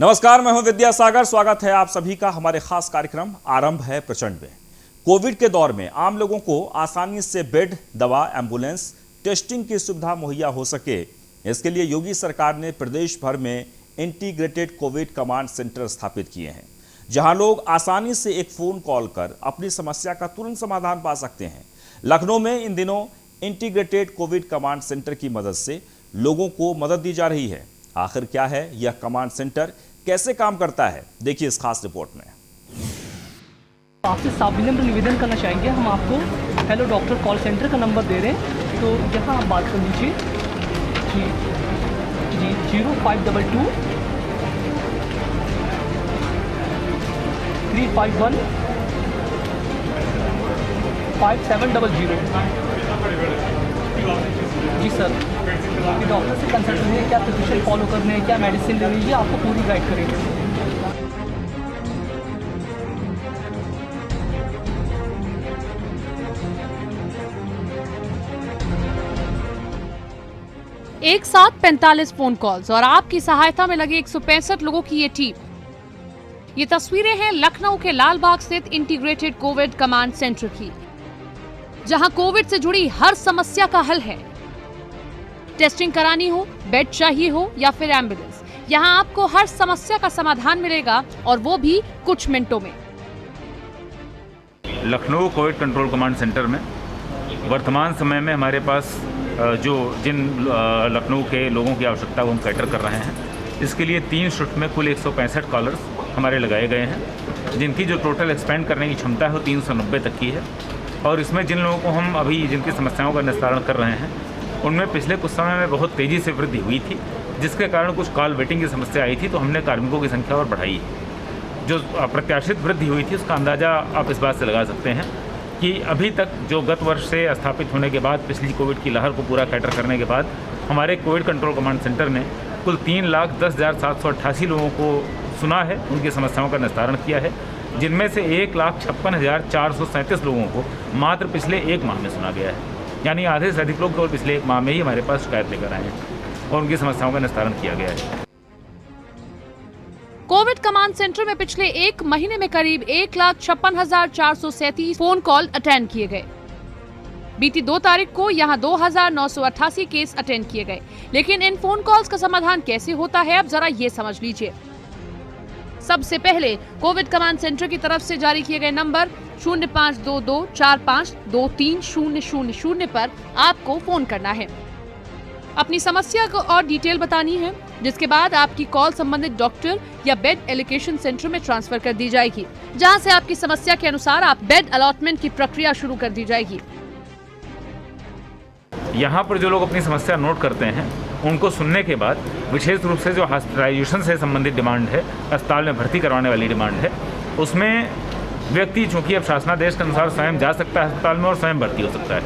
नमस्कार, मैं हूं विद्यासागर। स्वागत है आप सभी का हमारे खास कार्यक्रम आरंभ है प्रचंड में। कोविड के दौर में आम लोगों को आसानी से बेड, दवा, एम्बुलेंस, टेस्टिंग की सुविधा मुहैया हो सके, इसके लिए योगी सरकार ने प्रदेश भर में इंटीग्रेटेड कोविड कमांड सेंटर स्थापित किए हैं, जहां लोग आसानी से एक फोन कॉल कर अपनी समस्या का तुरंत समाधान पा सकते हैं। लखनऊ में इन दिनों इंटीग्रेटेड कोविड कमांड सेंटर की मदद से लोगों को मदद दी जा रही है। आखिर क्या है यह कमांड सेंटर, कैसे काम करता है, देखिए इस खास रिपोर्ट में। आपसे साविनम्र निवेदन करना चाहेंगे, हम आपको हेलो डॉक्टर कॉल सेंटर का नंबर दे रहे हैं, तो यहाँ आप बात कर लीजिए जी 0522 351 5700। जी सर, ये डॉक्टर से कंसल्ट करनी है, क्या प्रिकॉशन फॉलो करने हैं, क्या मेडिसिन लेनी है, आपको पूरी गाइड करेंगे। एक साथ 45 फोन कॉल्स और आपकी सहायता में लगे 165 लोगों की ये टीम। ये तस्वीरें हैं लखनऊ के लालबाग स्थित इंटीग्रेटेड कोविड कमांड सेंटर की, जहां कोविड से जुड़ी हर समस्या का हल है। टेस्टिंग करानी हो, बेड चाहिए हो या फिर एम्बुलेंस, यहां आपको हर समस्या का समाधान मिलेगा, और वो भी कुछ मिनटों में। Lucknow Covid control command centre में वर्तमान समय में हमारे पास जिन लखनऊ के लोगों की आवश्यकता को हम कैटर कर रहे हैं, इसके लिए 3 शिफ्ट में कुल 165 कॉलर्स हमारे लगाए गए हैं, जिनकी जो टोटल एक्सपेंड करने की क्षमता है वो 390 तक की है। और इसमें जिन लोगों को हम अभी जिनकी समस्याओं का निस्तारण कर रहे हैं, उनमें पिछले कुछ समय में बहुत तेज़ी से वृद्धि हुई थी, जिसके कारण कुछ कॉल वेटिंग की समस्या आई थी, तो हमने कार्मिकों की संख्या और बढ़ाई है। जो अप्रत्याशित वृद्धि हुई थी उसका अंदाज़ा आप इस बात से लगा सकते हैं कि अभी तक जो गत वर्ष से स्थापित होने के बाद पिछली कोविड की लहर को पूरा कैटर करने के बाद हमारे कोविड कंट्रोल कमांड सेंटर ने कुल 3,10,788 लोगों को सुना है, उनकी समस्याओं का निस्तारण किया है, जिनमें से 1,56,437 लोगों को मात्र पिछले 1 माह में सुना गया है। यानी आधे से अधिक लोग केवल पिछले 1 माह में ही हमारे पास शिकायत लेकर आए हैं और उनकी समस्याओं का निस्तारण किया गया है। कोविड कमांड सेंटर में पिछले 1 महीने में करीब 1,56,437 फोन कॉल अटेंड किए गए। बीती 2 तारीख को यहां 2,988 केस अटेंड किए गए। लेकिन इन फोन कॉल्स का समाधान कैसे होता है, अब जरा ये समझ लीजिए। सबसे पहले कोविड कमांड सेंटर की तरफ से जारी किए गए नंबर 0522452300 पर आपको फोन करना है, अपनी समस्या को और डिटेल बतानी है, जिसके बाद आपकी कॉल संबंधित डॉक्टर या बेड एलोकेशन सेंटर में ट्रांसफर कर दी जाएगी, जहां से आपकी समस्या के अनुसार आप बेड अलॉटमेंट की प्रक्रिया शुरू कर दी जाएगी। यहाँ पर जो लोग अपनी समस्या नोट करते हैं, उनको सुनने के बाद विशेष रूप से जो हॉस्पिटलाइजेशन से संबंधित डिमांड है, अस्पताल में भर्ती करवाने वाली डिमांड है, उसमें व्यक्ति चूँकि अब शासनादेश के अनुसार स्वयं जा सकता है अस्पताल में और स्वयं भर्ती हो सकता है,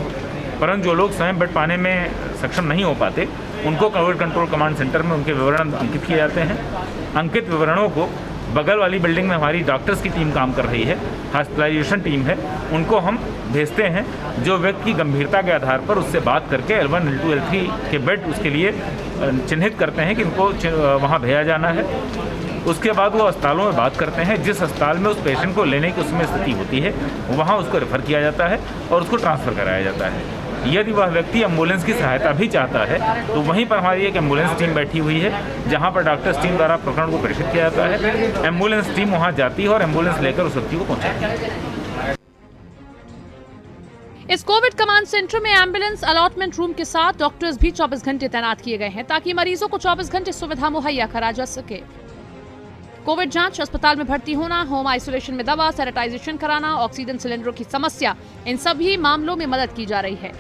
परंतु जो लोग स्वयं बेड पाने में सक्षम नहीं हो पाते, उनको कोविड कंट्रोल कमांड सेंटर में उनके विवरण अंकित किए जाते हैं। अंकित विवरणों को बगल वाली बिल्डिंग में हमारी डॉक्टर्स की टीम काम कर रही है, हॉस्पिटलाइजेशन टीम है, उनको हम भेजते हैं, जो व्यक्ति की गंभीरता के आधार पर उससे बात करके L1, L2, L3 के बेड उसके लिए चिन्हित करते हैं कि इनको वहाँ भेजा जाना है। उसके बाद वो अस्पतालों में बात करते हैं, जिस अस्पताल में उस पेशेंट को लेने की उसमें स्थिति होती है, वहाँ उसको रेफर किया जाता है और उसको ट्रांसफ़र कराया जाता है। यदि वह व्यक्ति एम्बुलेंस की सहायता भी चाहता है, तो वहीं पर हमारी एक एम्बुलेंस टीम बैठी हुई है, जहां पर डॉक्टर्स टीम द्वारा प्रकरण को प्रेषित किया जाता है। एम्बुलेंस टीम वहां जाती है और एम्बुलेंस लेकर उस व्यक्ति को पहुंचाती है। इस कोविड कमांड सेंटर में एम्बुलेंस अलॉटमेंट रूम के साथ डॉक्टर्स भी 24 घंटे तैनात किए गए हैं, ताकि मरीजों को 24 घंटे सुविधा मुहैया करा जा सके। कोविड जांच, अस्पताल में भर्ती होना, होम आइसोलेशन में दवा, सैनिटाइजेशन कराना, ऑक्सीजन सिलेंडरों की समस्या, इन सभी मामलों में मदद की जा रही है।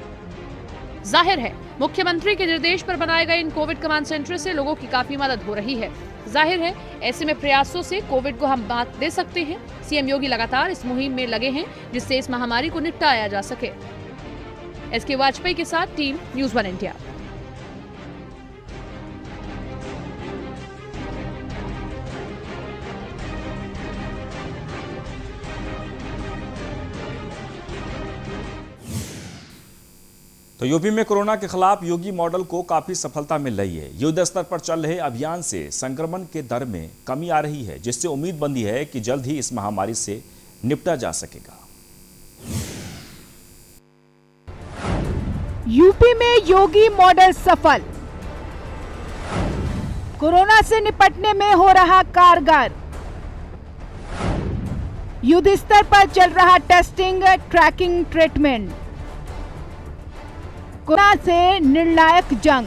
जाहिर है, मुख्यमंत्री के निर्देश पर बनाए गए इन कोविड कमांड सेंटर से लोगों की काफी मदद हो रही है। जाहिर है, ऐसे में प्रयासों से कोविड को हम मात दे सकते हैं। सीएम योगी लगातार इस मुहिम में लगे हैं, जिससे इस महामारी को निपटाया जा सके। एसके वाजपेयी के साथ टीम न्यूज़ 1 इंडिया। तो तो यूपी में कोरोना के खिलाफ योगी मॉडल को काफी सफलता मिल रही है। युद्ध स्तर पर चल रहे अभियान से संक्रमण के दर में कमी आ रही है, जिससे उम्मीद बंधी है कि जल्द ही इस महामारी से निपटा जा सकेगा। यूपी में योगी मॉडल सफल, कोरोना से निपटने में हो रहा कारगर। युद्ध स्तर पर चल रहा टेस्टिंग, ट्रैकिंग, ट्रीटमेंट। कोरोना से निर्णायक जंग।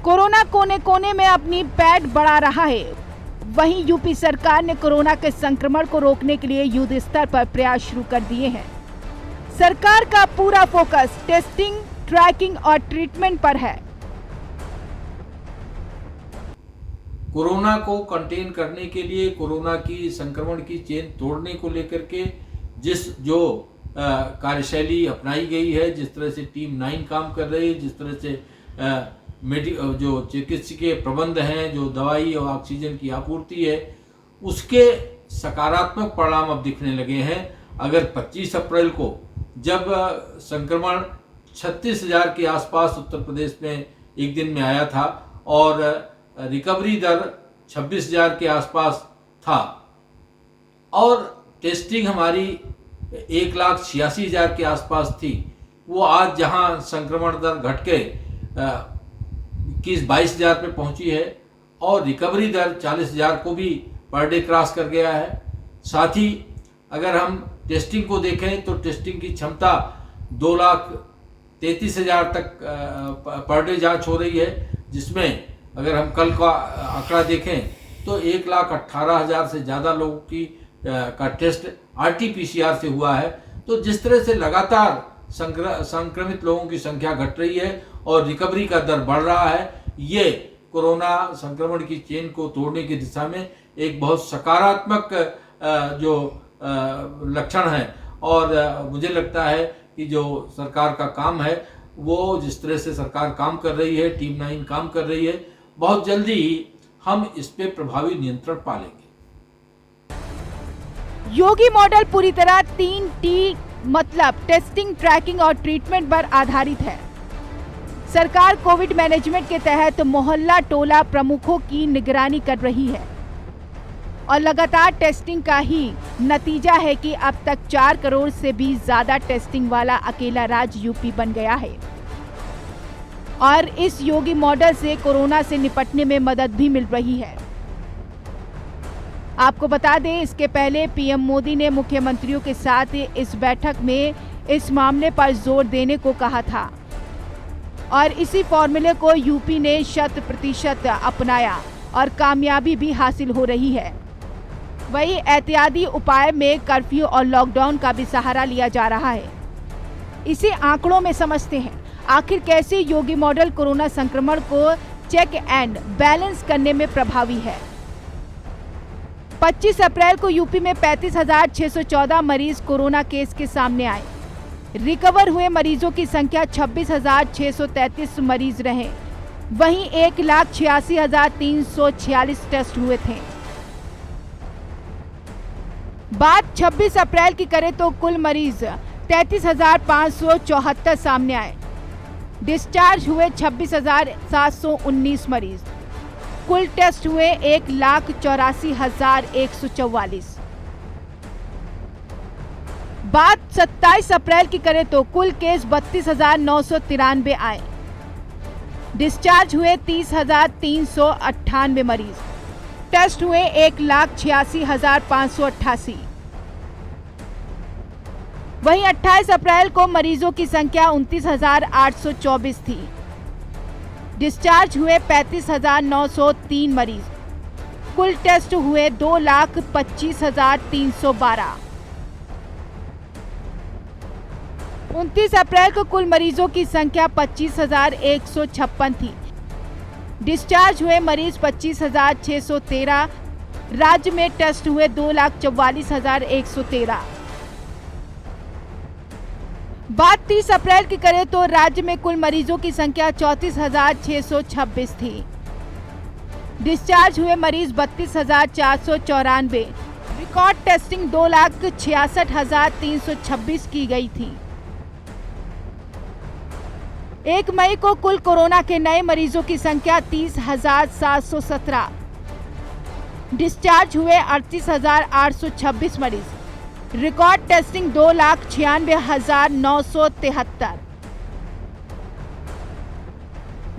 कोरोना कोने कोने में अपनी पैठ बढ़ा रहा है। वहीं यूपी सरकार ने कोरोना के संक्रमण को रोकने के लिए युद्ध स्तर पर प्रयास शुरू कर दिए हैं। सरकार का पूरा फोकस टेस्टिंग, ट्रैकिंग और ट्रीटमेंट पर है। कोरोना को कंटेन करने के लिए, कोरोना की संक्रमण की चेन तोड़ने को लेकर के जो कार्यशैली अपनाई गई है, जिस तरह से टीम 9 काम कर रही है, जिस तरह से जो चिकित्सकीय प्रबंध हैं, जो दवाई और ऑक्सीजन की आपूर्ति है, उसके सकारात्मक परिणाम अब दिखने लगे हैं। अगर 25 अप्रैल को जब संक्रमण 36,000 के आसपास उत्तर प्रदेश में एक दिन में आया था और रिकवरी दर 26,000 के आसपास था और टेस्टिंग हमारी 1,86,000 के आसपास थी, वो आज जहां संक्रमण दर घट के 21-22,000 पे पहुंची है और रिकवरी दर 40,000 को भी पर डे क्रॉस कर गया है। साथ ही अगर हम टेस्टिंग को देखें तो टेस्टिंग की क्षमता 2,33,000 तक पर डे जांच हो रही है, जिसमें अगर हम कल का आंकड़ा देखें तो 1,18,000 से ज़्यादा लोगों की का टेस्ट RT-PCR से हुआ है। तो जिस तरह से लगातार संक्रमित लोगों की संख्या घट रही है और रिकवरी का दर बढ़ रहा है, ये कोरोना संक्रमण की चेन को तोड़ने की दिशा में एक बहुत सकारात्मक जो लक्षण है। और मुझे लगता है कि जो सरकार का काम है, वो जिस तरह से सरकार काम कर रही है, टीम 9 काम कर रही है, बहुत जल्दी ही हम इस पे प्रभावी नियंत्रण पा लेंगे। योगी मॉडल पूरी तरह 3T मतलब टेस्टिंग, ट्रैकिंग और ट्रीटमेंट पर आधारित है। सरकार कोविड मैनेजमेंट के तहत मोहल्ला टोला प्रमुखों की निगरानी कर रही है और लगातार टेस्टिंग का ही नतीजा है कि अब तक 4 करोड़ से भी ज्यादा टेस्टिंग वाला अकेला राज्य यूपी बन गया है। और इस योगी मॉडल से कोरोना से निपटने में मदद भी मिल रही है। आपको बता दें, इसके पहले पीएम मोदी ने मुख्यमंत्रियों के साथ इस बैठक में इस मामले पर जोर देने को कहा था और इसी फॉर्मूले को यूपी ने 100% अपनाया और कामयाबी भी हासिल हो रही है। वहीं एहतियाती उपाय में कर्फ्यू और लॉकडाउन का भी सहारा लिया जा रहा है। इसे आंकड़ों में समझते हैं, आखिर कैसे योगी मॉडल कोरोना संक्रमण को चेक एंड बैलेंस करने में प्रभावी है। 25 अप्रैल को यूपी में 35,614 मरीज कोरोना केस के सामने आए। रिकवर हुए मरीजों की संख्या 26,633 मरीज रहे। वहीं 1,86,346 टेस्ट हुए थे। बात 26 अप्रैल की करें तो कुल मरीज 33,574 सामने आए। डिस्चार्ज हुए 26,719 मरीज। कुल टेस्ट हुए 1,84,144। बात 27 अप्रैल की करें तो कुल केस 32,993 आए। डिस्चार्ज हुए 30,398 मरीज। टेस्ट हुए 1,86,588। वहीं 28 अप्रैल को मरीजों की संख्या 29,824 थी। डिस्चार्ज हुए 35,903 मरीज। कुल टेस्ट हुए 2,25,312। 29 अप्रैल को कुल मरीजों की संख्या 25,156 थी। डिस्चार्ज हुए मरीज 25,613। राज्य में टेस्ट हुए 2,44,113। बात 30 अप्रैल की करें तो राज्य में कुल मरीजों की संख्या 34,626 थी। डिस्चार्ज हुए मरीज 32,494। रिकॉर्ड टेस्टिंग 2,66,326 की गई थी। 1 मई को कुल कोरोना के नए मरीजों की संख्या 30,717। डिस्चार्ज हुए 38,826 मरीज। Record testing 2,96,973।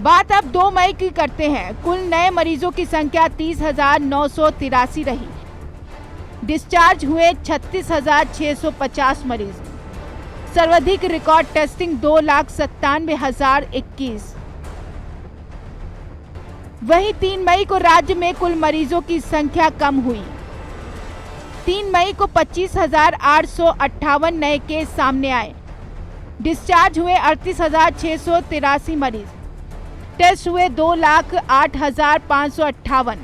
बात अब 2 मई की करते हैं। कुल नए मरीजों की संख्या 30,983 रही। डिस्चार्ज हुए 36,650 मरीज। सर्वाधिक रिकॉर्ड टेस्टिंग 2,97,021। वहीं 3 मई को राज्य में कुल मरीजों की संख्या कम हुई। 3 मई को 25,858 नए केस सामने आए। डिस्चार्ज हुए 38,683 मरीज। टेस्ट हुए 2,08,558।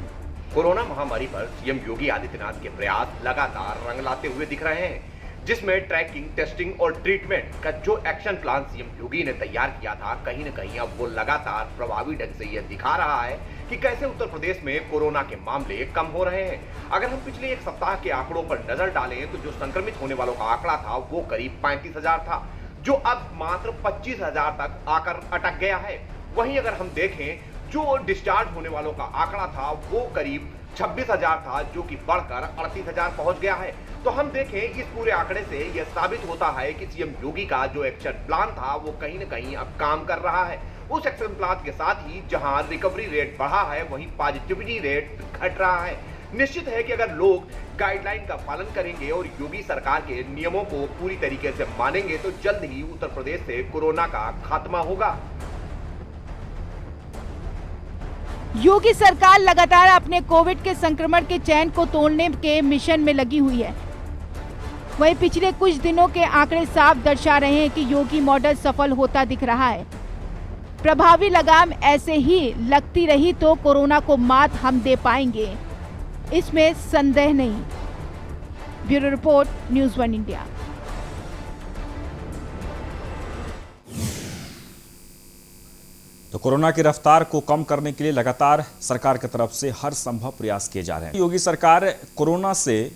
कोरोना महामारी पर सीएम योगी आदित्यनाथ के प्रयास लगातार रंग लाते हुए दिख रहे हैं, जिसमें ट्रैकिंग, टेस्टिंग और ट्रीटमेंट का जो एक्शन प्लान सीएम योगी ने तैयार किया था, कहीं न कहीं अब वो लगातार प्रभावी ढंग से यह दिखा रहा है कि कैसे उत्तर प्रदेश में कोरोना के मामले कम हो रहे हैं। अगर हम पिछले एक सप्ताह के आंकड़ों पर नजर डालें तो जो संक्रमित होने वालों का आंकड़ा था वो करीब 35,000 था, जो अब मात्र 25,000 तक आकर अटक गया है। वहीं अगर हम देखें जो डिस्चार्ज होने वालों का आंकड़ा था वो करीब 26,000 था, जो कि बढ़कर 38,000 पहुंच गया है। तो हम देखें इस पूरे आंकड़े से यह साबित होता है कि सीएम योगी का जो एक्शन प्लान था वो कहीं न कहीं अब काम कर रहा है। उस एक्शन प्लान के साथ ही जहां रिकवरी रेट बढ़ा है, वहीं पॉजिटिविटी रेट घट रहा है। निश्चित है कि अगर लोग गाइडलाइन का पालन करेंगे और योगी सरकार के नियमों को पूरी तरीके से मानेंगे तो जल्द ही उत्तर प्रदेश से कोरोना का खात्मा होगा। योगी सरकार लगातार अपने कोविड के संक्रमण के चैन को तोड़ने के मिशन में लगी हुई है। वहीं पिछले कुछ दिनों के आंकड़े साफ दर्शा रहे हैं कि योगी मॉडल सफल होता दिख रहा है। प्रभावी लगाम ऐसे ही लगती रही तो कोरोना को मात हम दे पाएंगे, इसमें संदेह नहीं। Bureau report, news 1 India. तो कोरोना की रफ्तार को कम करने के लिए लगातार सरकार की तरफ से हर संभव प्रयास किए जा रहे हैं। योगी सरकार कोरोना से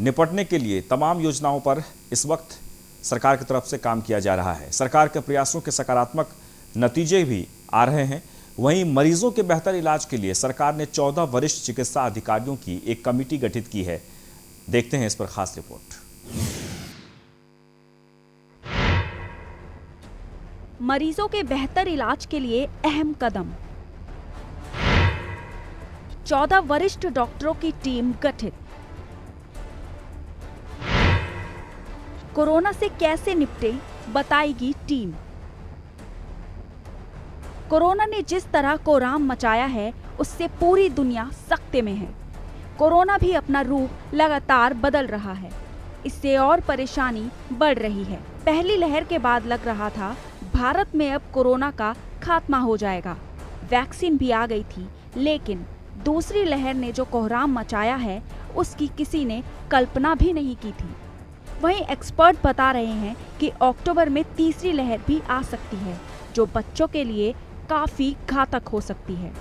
निपटने के लिए तमाम योजनाओं पर इस वक्त सरकार की तरफ से काम किया जा रहा है। सरकार के प्रयासों के सकारात्मक नतीजे भी आ रहे हैं। वहीं मरीजों के बेहतर इलाज के लिए सरकार ने 14 वरिष्ठ चिकित्सा अधिकारियों की एक कमेटी गठित की है। देखते हैं इस पर खास रिपोर्ट। मरीजों के बेहतर इलाज के लिए अहम कदम। 14 वरिष्ठ डॉक्टरों की टीम गठित। कोरोना से कैसे निपटे बताएगी टीम। कोरोना ने जिस तरह कोहराम मचाया है उससे पूरी दुनिया सख्ते में है। कोरोना भी अपना रूप लगातार बदल रहा है, इससे और परेशानी बढ़ रही है। पहली लहर के बाद लग रहा था भारत में अब कोरोना का खात्मा हो जाएगा, वैक्सीन भी आ गई थी, लेकिन दूसरी लहर ने जो कोहराम मचाया है उसकी किसी ने कल्पना भी नहीं की थी। वहीं एक्सपर्ट बता रहे हैं कि अक्टूबर में तीसरी लहर भी आ सकती है, जो बच्चों के लिए काफी घातक हो सकती है।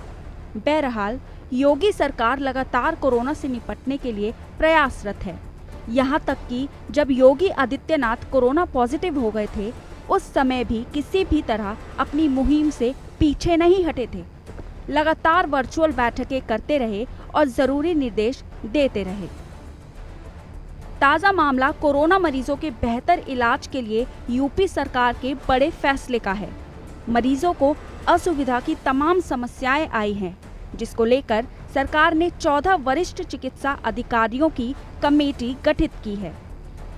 बहरहाल योगी सरकार लगातार कोरोना से निपटने के लिए प्रयासरत है। यहाँ तक कि जब योगी आदित्यनाथ कोरोना पॉजिटिव हो गए थे उस समय भी किसी भी तरह अपनी मुहिम से पीछे नहीं हटे थे। लगातार वर्चुअल बैठकें करते रहे और जरूरी निर्देश देते रहे। ताज़ा मामला कोरोना मरीजों के बेहतर इलाज के लिए यूपी सरकार के बड़े फैसले का है। मरीजों को असुविधा की तमाम समस्याएं आई हैं, जिसको लेकर सरकार ने 14 वरिष्ठ चिकित्सा अधिकारियों की कमेटी गठित की है,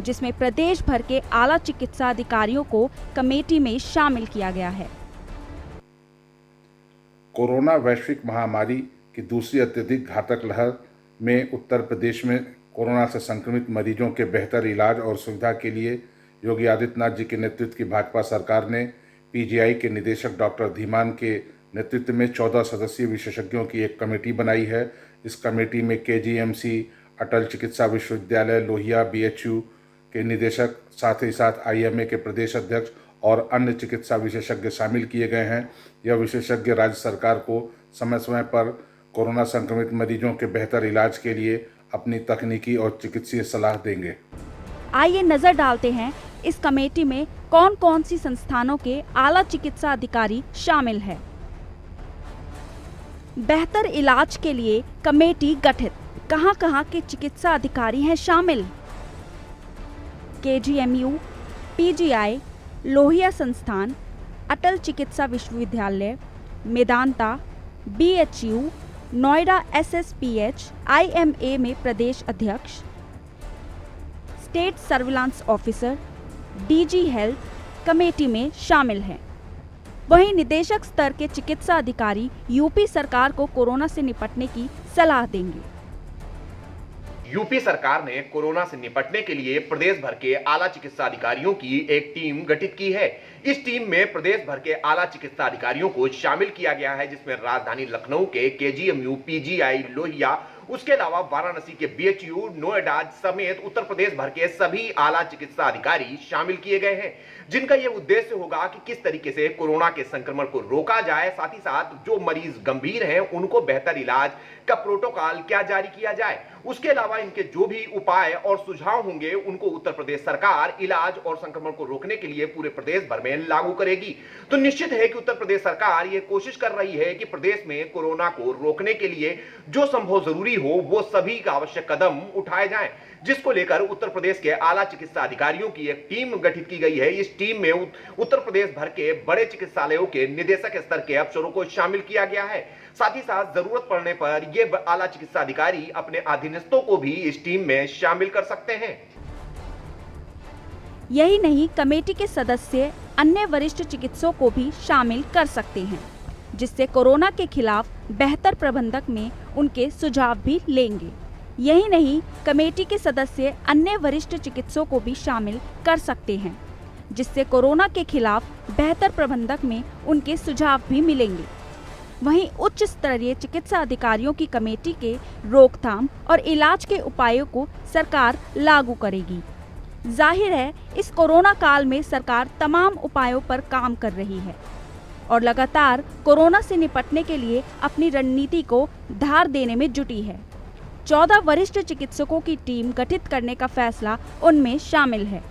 जिसमें प्रदेश भर के आला चिकित्सा अधिकारियों को कमेटी में शामिल किया गया है। कोरोना वैश्विक महामारी की दूसरी अत्यधिक घातक लहर में उत्तर प्रदेश में कोरोना से संक्रमित मरीजों के बेहतर इलाज और सुविधा के लिए योगी आदित्यनाथ जी के नेतृत्व की भाजपा सरकार ने पीजीआई के निदेशक डॉक्टर धीमान के नेतृत्व में 14 सदस्यीय विशेषज्ञों की एक कमेटी बनाई है। इस कमेटी में केजीएमसी, अटल चिकित्सा विश्वविद्यालय, लोहिया बीएचयू के निदेशक, साथ ही साथ आईएमए के प्रदेश अध्यक्ष और अन्य चिकित्सा विशेषज्ञ शामिल किए गए हैं। यह विशेषज्ञ राज्य सरकार को समय समय पर कोरोना संक्रमित मरीजों के बेहतर इलाज के लिए अपनी तकनीकी और चिकित्सीय सलाह देंगे। आइए नजर डालते हैं इस कमेटी में कौन कौन सी संस्थानों के आला चिकित्सा अधिकारी शामिल है। बेहतर इलाज के लिए कमेटी गठित, कहां-कहां के चिकित्सा अधिकारी हैं शामिल? KGMU, PGI, लोहिया संस्थान, अटल चिकित्सा विश्वविद्यालय, Medanta, BHU, Noida SSPH, IMA में प्रदेश अध्यक्ष, state surveillance officer, DG health committee में शामिल हैं। वहीं निदेशक स्तर के चिकित्सा अधिकारी यूपी सरकार को कोरोना से निपटने की सलाह देंगे। यूपी सरकार ने कोरोना से निपटने के लिए प्रदेश भर के आला चिकित्सा अधिकारियों की एक टीम गठित की है। इस टीम में प्रदेश भर के आला चिकित्सा अधिकारियों को शामिल किया गया है, जिसमें राजधानी लखनऊ के KGMU, PGI, लोहिया, उसके अलावा वाराणसी के BHU, नोएडा समेत उत्तर प्रदेश भर के सभी आला चिकित्सा अधिकारी शामिल किए गए हैं, जिनका यह उद्देश्य होगा कि किस तरीके से कोरोना के संक्रमण को रोका जाए, साथ ही साथ जो मरीज गंभीर हैं उनको बेहतर इलाज का प्रोटोकॉल क्या जारी किया जाए। उसके अलावा इनके जो भी उपाय और सुझाव होंगे उनको उत्तर प्रदेश सरकार इलाज और संक्रमण को रोकने के लिए पूरे प्रदेश भर में लागू करेगी। तो निश्चित है कि उत्तर प्रदेश सरकार ये कोशिश कर रही है कि प्रदेश में कोरोना को रोकने के लिए जो संभव जरूरी हो वो सभी आवश्यक कदम उठाए जाएं, जिसको लेकर उत्तर प्रदेश के आला चिकित्सा अधिकारियों की एक टीम गठित की गई है। इस टीम में उत्तर प्रदेश भर के बड़े चिकित्सालयों के निदेशक स्तर के अफसरों को शामिल किया गया है। साथ ही साथ जरूरत पड़ने पर ये आला चिकित्सा अधिकारी अपने अधीनस्थों को भी इस टीम में शामिल कर सकते हैं। यही नहीं, कमेटी के सदस्य अन्य वरिष्ठ चिकित्सकों को भी शामिल कर सकते हैं, जिससे कोरोना के खिलाफ बेहतर प्रबंधक में उनके सुझाव भी लेंगे। यही नहीं, कमेटी के सदस्य अन्य वरिष्ठ चिकित्सकों को भी शामिल कर सकते हैं, जिससे कोरोना के खिलाफ बेहतर प्रबंधक में उनके सुझाव भी मिलेंगे। वहीं उच्च स्तरीय चिकित्सा अधिकारियों की कमेटी के रोकथाम और इलाज के उपायों को सरकार लागू करेगी। जाहिर है, इस कोरोना काल में सरकार तमाम उपायों पर काम कर रही है और लगातार कोरोना से निपटने के लिए अपनी रणनीति को धार देने में जुटी है। 14 वरिष्ठ चिकित्सकों की टीम गठित करने का फैसला उनमें शामिल है।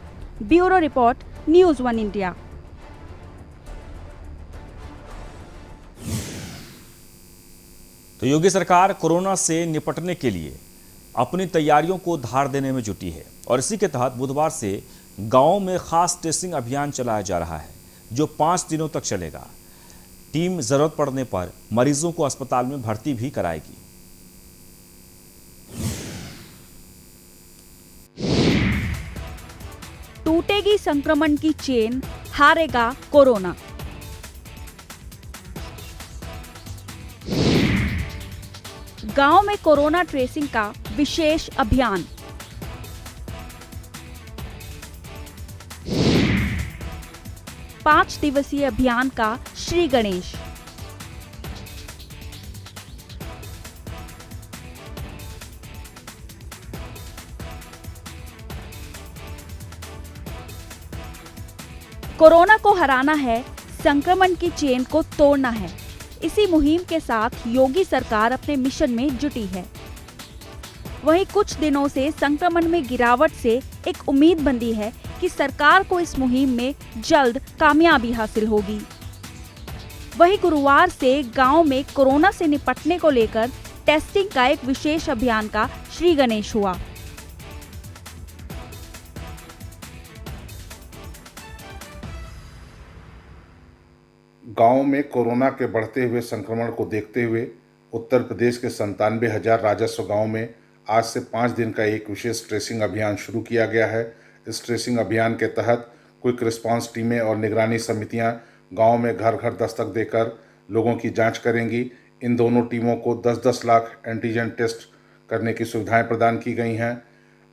Bureau report, news 1 India. तो योगी सरकार कोरोना से निपटने के लिए अपनी तैयारियों को धार देने में जुटी है और इसी के तहत बुधवार से गांवों में खास टेस्टिंग अभियान चलाया जा रहा है, जो 5 दिनों तक चलेगा। टीम जरूरत पड़ने पर मरीजों को अस्पताल में भर्ती भी कराएगी। टूटेगी संक्रमण की चेन, हारेगा कोरोना। गांव में कोरोना ट्रेसिंग का विशेष अभियान। पांच दिवसीय अभियान का श्री गणेश। कोरोना को हराना है, संक्रमण की चेन को तोड़ना है। इसी मुहिम के साथ योगी सरकार अपने मिशन में जुटी है। वहीं कुछ दिनों से संक्रमण में गिरावट से एक उम्मीद बंधी है कि सरकार को इस मुहिम में जल्द कामयाबी हासिल होगी। वहीं गुरुवार से गांव में कोरोना से निपटने को लेकर टेस्टिंग का एक विशेष अभियान का श्री गणेश हुआ। गांव में कोरोना के बढ़ते हुए संक्रमण को देखते हुए उत्तर प्रदेश के 97,000 राजस्व गांव में आज से 5 दिन का एक विशेष ट्रेसिंग अभियान शुरू किया गया है। इस ट्रेसिंग अभियान के तहत क्विक रिस्पांस टीमें और निगरानी समितियां गांव में घर घर दस्तक देकर लोगों की जांच करेंगी। इन दोनों टीमों को 10-10 लाख एंटीजन टेस्ट करने की सुविधाएं प्रदान की गई हैं।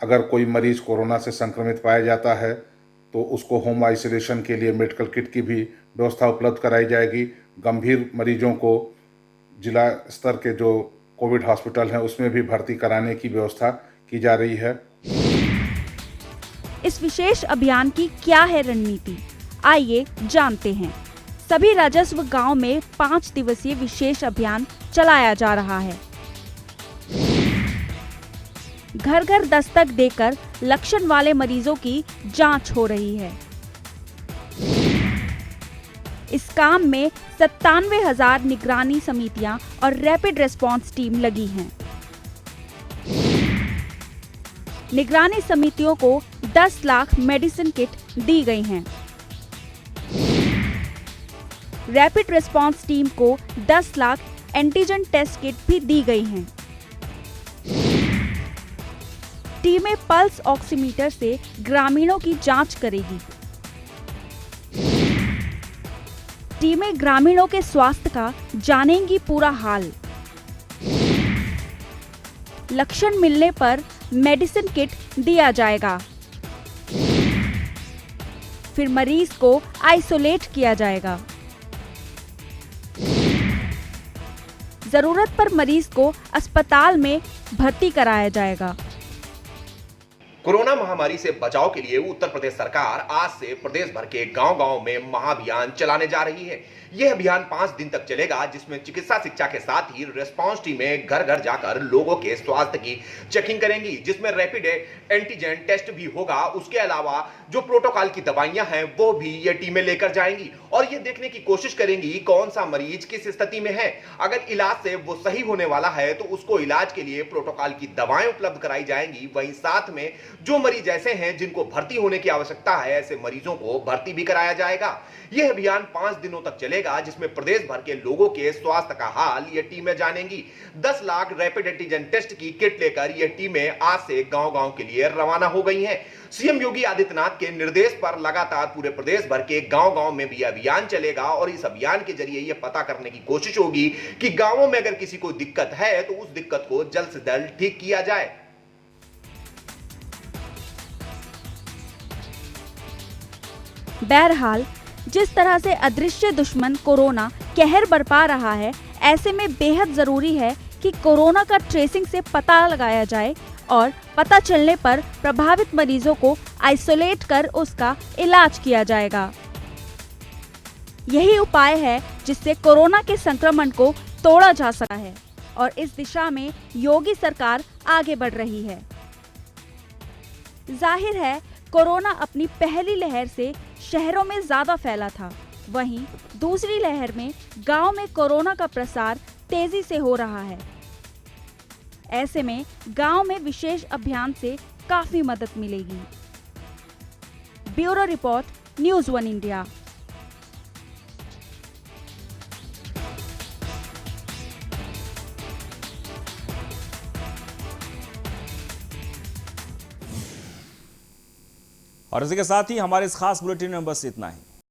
अगर कोई मरीज कोरोना से संक्रमित पाया जाता है तो उसको होम आइसोलेशन के लिए मेडिकल किट की भी व्यवस्था उपलब्ध कराई जाएगी। गंभीर मरीजों को जिला स्तर के जो कोविड हॉस्पिटल हैं उसमें भी भर्ती कराने की व्यवस्था की जा रही है। इस विशेष अभियान की क्या है रणनीति, आइए जानते हैं। सभी राजस्व गांव में 5 दिवसीय विशेष अभियान चलाया जा रहा है। घर घर दस्तक देकर लक्षण वाले मरीजों की जांच हो रही है। इस काम में 97,000 निगरानी समितियां और रैपिड रेस्पॉन्स टीम लगी हैं। निगरानी समितियों को 10 लाख मेडिसिन किट दी गई हैं। रैपिड रेस्पॉन्स टीम को 10 लाख एंटीजन टेस्ट किट भी दी गई हैं। टीमें पल्स ऑक्सीमीटर से ग्रामीणों की जांच करेगी। टीमें ग्रामीणों के स्वास्थ्य का जानेंगी पूरा हाल। लक्षण मिलने पर मेडिसिन किट दिया जाएगा। फिर मरीज को आइसोलेट किया जाएगा। जरूरत पर मरीज को अस्पताल में भर्ती कराया जाएगा। कोरोना महामारी से बचाव के लिए उत्तर प्रदेश सरकार आज से प्रदेश भर के गांव-गांव में महाअभियान चलाने जा रही है। यह अभियान 5 दिन तक चलेगा, जिसमें चिकित्सा शिक्षा के साथ ही रेस्पॉन्स टीमें घर घर जाकर लोगों के स्वास्थ्य की चेकिंग करेंगी, जिसमें रैपिड एंटीजन टेस्ट भी होगा। उसके अलावा जो प्रोटोकॉल की दवाइयां हैं वो भी ये टीमें लेकर जाएंगी और ये देखने की कोशिश करेंगी कौन सा मरीज किस स्थिति में है। अगर इलाज से वो सही होने वाला है तो उसको इलाज के लिए प्रोटोकॉल की दवाएं उपलब्ध कराई जाएंगी। वहीं साथ में जो मरीज ऐसे हैं जिनको भर्ती होने की आवश्यकता है, ऐसे मरीजों को भर्ती भी कराया जाएगा। यह अभियान 5 दिनों तक चलेगा, जिसमें प्रदेश भर के लोगों के स्वास्थ्य का हाल ये टीमें जानेंगी। 10 लाख रैपिड एंटीजन टेस्ट की किट लेकर ये टीमें आज से गांव-गांव के लिए रवाना हो गई हैं। सीएम योगी आदित्यनाथ के निर्देश पर लगातार पूरे प्रदेश भर के गांव-गांव में भी अभियान चलेगा और इस अभियान के जरिए यह पता करने की कोशिश होगी कि गांवों में अगर किसी को दिक्कत है तो उस दिक्कत को जल्द से जल्द ठीक किया जाए। बहरहाल जिस तरह से अदृश्य दुश्मन कोरोना कहर बरपा रहा है, ऐसे में बेहद जरूरी है कि कोरोना का ट्रेसिंग से पता लगाया जाए और पता चलने पर प्रभावित मरीजों को आइसोलेट कर उसका इलाज किया जाएगा। यही उपाय है जिससे कोरोना के संक्रमण को तोड़ा जा सकता है और इस दिशा में योगी सरकार आगे बढ़ रही है। जाहिर है कोरोना अपनी पहली लहर से शहरों में ज्यादा फैला था, वहीं दूसरी लहर में गांव में कोरोना का प्रसार तेजी से हो रहा है। ऐसे में गांव में विशेष अभियान से काफी मदद मिलेगी। Bureau report, news 1 India. और इसी के साथ ही हमारे इस खास बुलेटिन में बस इतना ही।